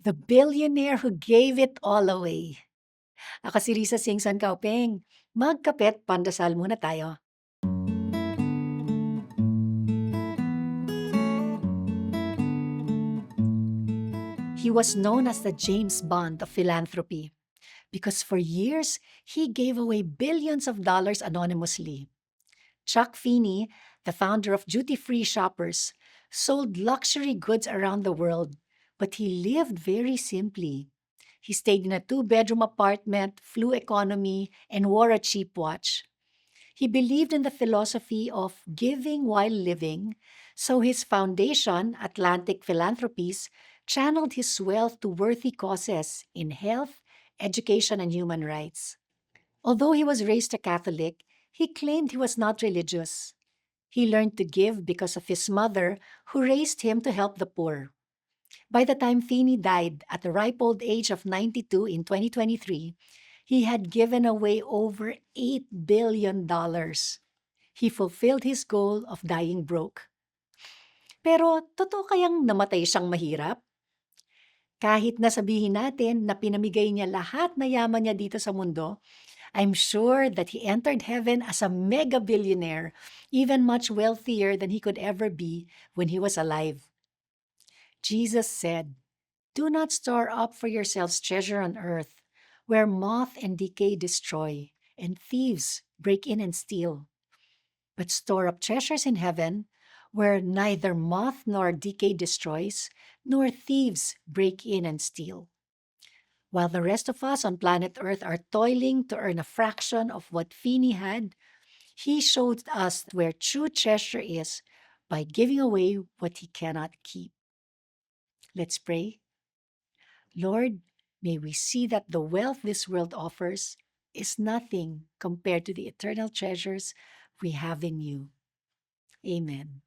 The billionaire who gave it all away. Ako si Risa Singson Kaupeng. Magkapet, pandasal muna tayo. He was known as the James Bond of philanthropy because for years he gave away billions of dollars anonymously. Chuck Feeney, the founder of Duty Free Shoppers, sold luxury goods around the world, but he lived very simply. He stayed in a two-bedroom apartment, flew economy, and wore a cheap watch. He believed in the philosophy of giving while living, so his foundation, Atlantic Philanthropies, channeled his wealth to worthy causes in health, education, and human rights. Although he was raised a Catholic, he claimed he was not religious. He learned to give because of his mother, who raised him to help the poor. By the time Feeney died at the ripe old age of 92 in 2023, he had given away over $8 billion. He fulfilled his goal of dying broke. Pero totoo kayang namatay siyang mahirap? Kahit nasabihin natin na pinamigay niya lahat na yaman niya dito sa mundo, I'm sure that he entered heaven as a mega billionaire, even much wealthier than he could ever be when he was alive. Jesus said, "Do not store up for yourselves treasure on earth, where moth and decay destroy, and thieves break in and steal. But store up treasures in heaven, where neither moth nor decay destroys, nor thieves break in and steal." While the rest of us on planet Earth are toiling to earn a fraction of what Feeney had, he showed us where true treasure is by giving away what he cannot keep. Let's pray. Lord, may we see that the wealth this world offers is nothing compared to the eternal treasures we have in you. Amen.